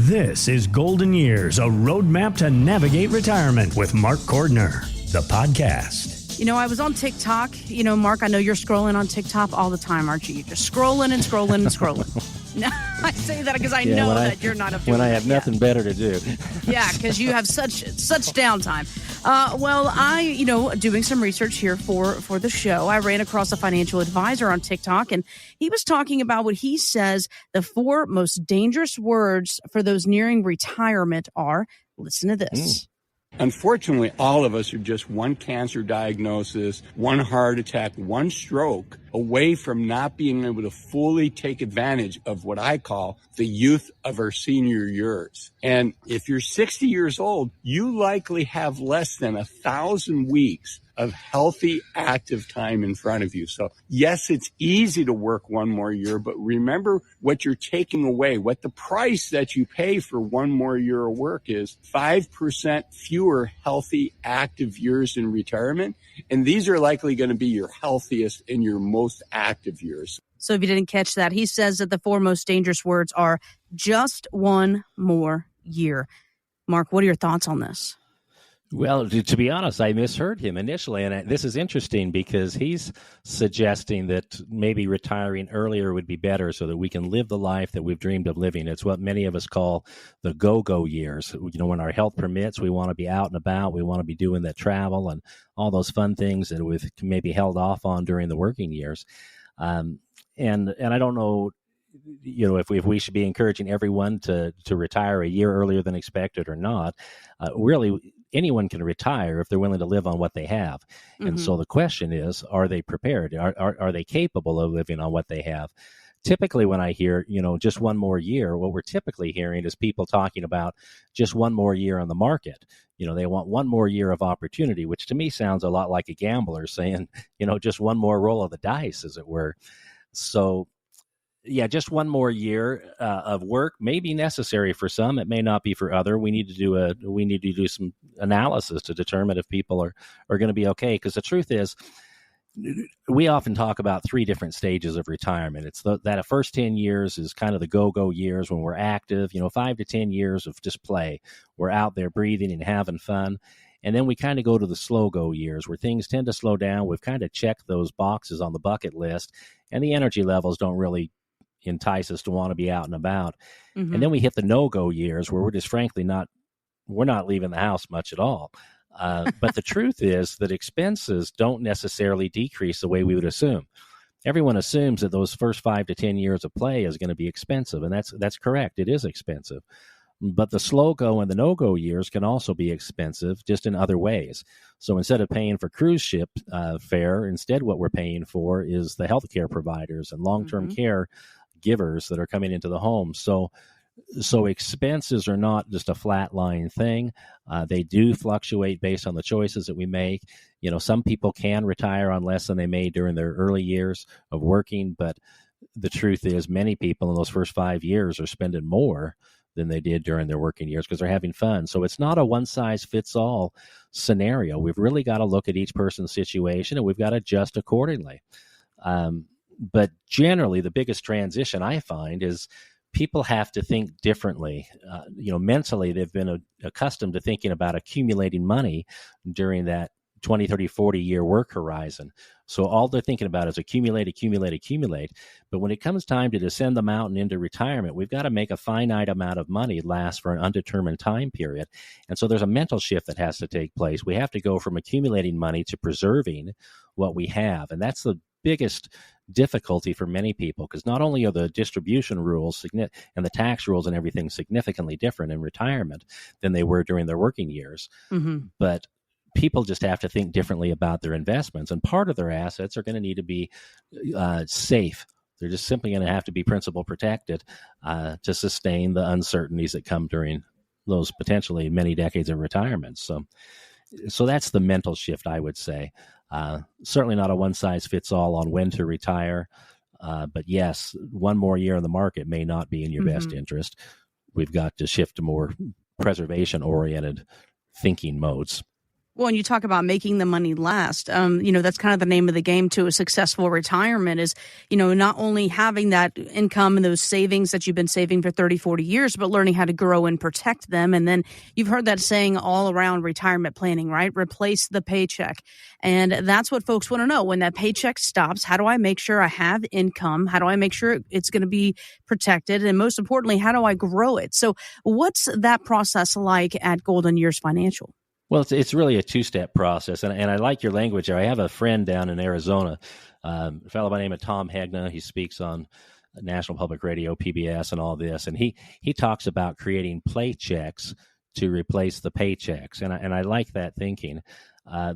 This is Golden Years, a roadmap to navigate retirement with Mark Cordner, the podcast. You know, I was on TikTok. You know, Mark, I know you're scrolling on TikTok all the time, aren't you? You're just scrolling and scrolling and scrolling. No, I say that because I know that you're not up to it. When I have nothing better to do. Yeah, because you have such downtime. Well, I, doing some research here for the show, I ran across a financial advisor on TikTok, and he was talking about what he says the 4 most dangerous words for those nearing retirement are. Listen to this. Unfortunately, all of us are just one cancer diagnosis, one heart attack, one stroke away from not being able to fully take advantage of what I call the youth of our senior years. And if you're 60 years old, you likely have less than 1,000 weeks of healthy, active time in front of you. So yes, it's easy to work one more year, but remember what you're taking away, what the price that you pay for one more year of work is 5% fewer healthy, active years in retirement. And these are likely going to be your healthiest and your most active years. So if you didn't catch that, he says that the 4 most dangerous words are just one more year. Mark, what are your thoughts on this? Well, to be honest, I misheard him initially, and this is interesting because he's suggesting that maybe retiring earlier would be better so that we can live the life that we've dreamed of living. It's what many of us call the go-go years. You know, when our health permits, we want to be out and about, we want to be doing that travel and all those fun things that we've maybe held off on during the working years. And I don't know, if we should be encouraging everyone to retire a year earlier than expected or not. Really, anyone can retire if they're willing to live on what they have. Mm-hmm. And so the question is, are they prepared? Are they capable of living on what they have? Typically when I hear, just one more year, what we're typically hearing is people talking about just one more year on the market. They want one more year of opportunity, which to me sounds a lot like a gambler saying, just one more roll of the dice, as it were. So yeah, just one more year of work may be necessary for some. It may not be for other. We need to do some analysis to determine if people are going to be okay. Because the truth is, we often talk about 3 different stages of retirement. It's that first 10 years is kind of the go-go years when we're active. 5 to 10 years of just play. We're out there breathing and having fun. And then we kind of go to the slow-go years where things tend to slow down. We've kind of checked those boxes on the bucket list, and the energy levels don't really entice us to want to be out and about. Mm-hmm. And then we hit the no-go years where we're just frankly we're not leaving the house much at all. But the truth is that expenses don't necessarily decrease the way we would assume. Everyone assumes that those first 5 to 10 years of play is going to be expensive, and that's correct. It is expensive. But the slow-go and the no-go years can also be expensive just in other ways. So instead of paying for cruise ship fare, instead what we're paying for is the healthcare providers and long-term care givers that are coming into the home. So expenses are not just a flat line thing. They do fluctuate based on the choices that we make. Some people can retire on less than they made during their early years of working, but the truth is many people in those first 5 years are spending more than they did during their working years because they're having fun. So it's not a one-size-fits-all scenario. We've really got to look at each person's situation, and we've got to adjust accordingly. But generally, the biggest transition I find is people have to think differently. Mentally, they've been accustomed to thinking about accumulating money during that 20, 30, 40-year work horizon. So all they're thinking about is accumulate. But when it comes time to descend the mountain into retirement, we've got to make a finite amount of money last for an undetermined time period. And so there's a mental shift that has to take place. We have to go from accumulating money to preserving what we have. And that's the biggest difficulty for many people, because not only are the distribution rules and the tax rules and everything significantly different in retirement than they were during their working years, but people just have to think differently about their investments. And part of their assets are going to need to be safe. They're just simply going to have to be principal protected to sustain the uncertainties that come during those potentially many decades of retirement. So that's the mental shift, I would say. Certainly not a one-size-fits-all on when to retire. But yes, one more year in the market may not be in your best interest. We've got to shift to more preservation-oriented thinking modes. Well, and you talk about making the money last. That's kind of the name of the game to a successful retirement is, not only having that income and those savings that you've been saving for 30, 40 years, but learning how to grow and protect them. And then you've heard that saying all around retirement planning, right? Replace the paycheck. And that's what folks want to know. When that paycheck stops, how do I make sure I have income? How do I make sure it's going to be protected? And most importantly, how do I grow it? So what's that process like at Golden Years Financial? Well, it's really a two-step process, and I like your language there. I have a friend down in Arizona, a fellow by the name of Tom Hegna. He speaks on National Public Radio, PBS, and all this, and he talks about creating paychecks to replace the paychecks, and I like that thinking.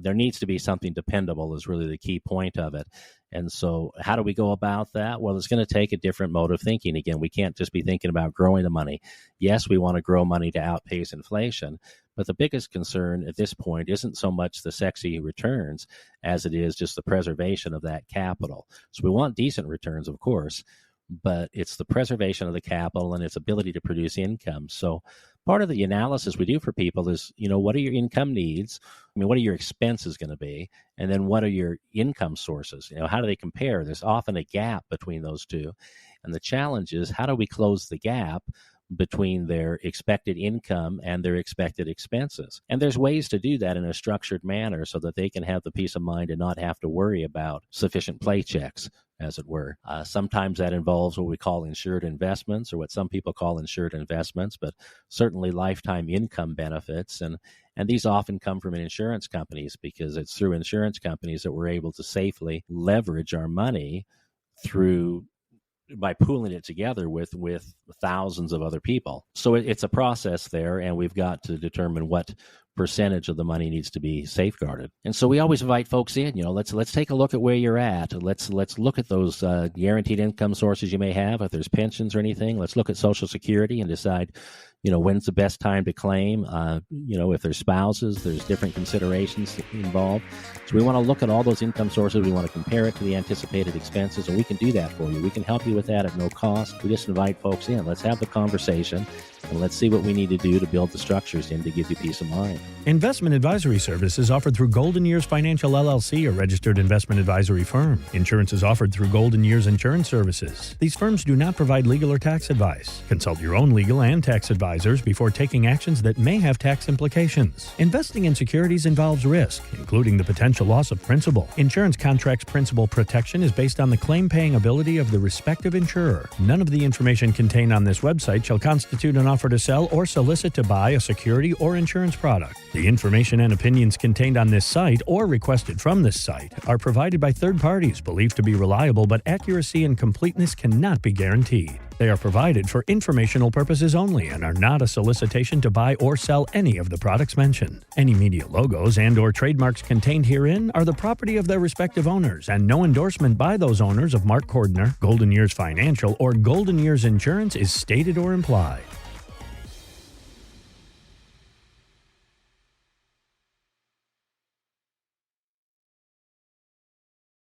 There needs to be something dependable is really the key point of it. And so how do we go about that? Well, it's going to take a different mode of thinking. Again, we can't just be thinking about growing the money. Yes, we want to grow money to outpace inflation, but the biggest concern at this point isn't so much the sexy returns as it is just the preservation of that capital. So we want decent returns, of course, but it's the preservation of the capital and its ability to produce income. So part of the analysis we do for people is, what are your income needs? What are your expenses going to be? And then what are your income sources? How do they compare? There's often a gap between those two. And the challenge is, how do we close the gap between their expected income and their expected expenses? And there's ways to do that in a structured manner so that they can have the peace of mind and not have to worry about sufficient paychecks, as it were. Sometimes that involves what we call insured investments, or what some people call insured investments, but certainly lifetime income benefits. And these often come from insurance companies, because it's through insurance companies that we're able to safely leverage our money by pooling it together with thousands of other people. So it's a process there, and we've got to determine what percentage of the money needs to be safeguarded. And so we always invite folks in, let's take a look at where you're at. Let's look at those guaranteed income sources you may have. If there's pensions or anything, let's look at Social Security and decide, when's the best time to claim. If there's spouses, there's different considerations involved. So we want to look at all those income sources. We want to compare it to the anticipated expenses, and we can do that for you. We can help you with that at no cost. We just invite folks in. Let's have the conversation, and let's see what we need to do to build the structures in to give you peace of mind. Investment advisory services offered through Golden Years Financial LLC, a registered investment advisory firm. Insurance is offered through Golden Years Insurance Services. These firms do not provide legal or tax advice. Consult your own legal and tax advisors before taking actions that may have tax implications. Investing in securities involves risk, including the potential loss of principal. Insurance contracts' principal protection is based on the claim-paying ability of the respective insurer. None of the information contained on this website shall constitute an offer to sell or solicit to buy a security or insurance product. The information and opinions contained on this site or requested from this site are provided by third parties believed to be reliable, but accuracy and completeness cannot be guaranteed. They are provided for informational purposes only and are not a solicitation to buy or sell any of the products mentioned. Any media logos and/or trademarks contained herein are the property of their respective owners, and no endorsement by those owners of Mark Cordner, Golden Years Financial, or Golden Years Insurance is stated or implied.